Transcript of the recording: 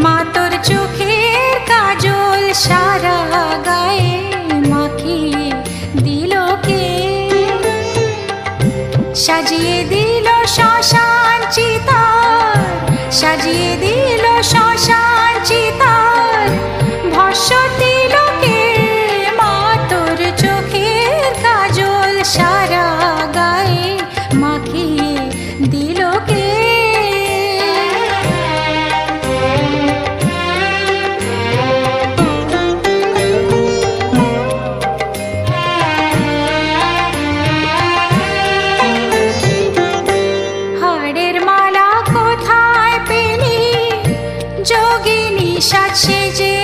মা তোর চোখের কাজল সারা গায়ে মাখিয়ে দিল কে? সাজিয়ে দিল শ্মশান চিতার, সাজিয়ে দিল শ্মশান চিতার, ভস্য দিল কে? মা তোর চোখের কাজল সারা গায়ে মাখিয়ে দিল কে? হাড়ের মালা কোথায় পেলি যোগিনী সাজ সেজে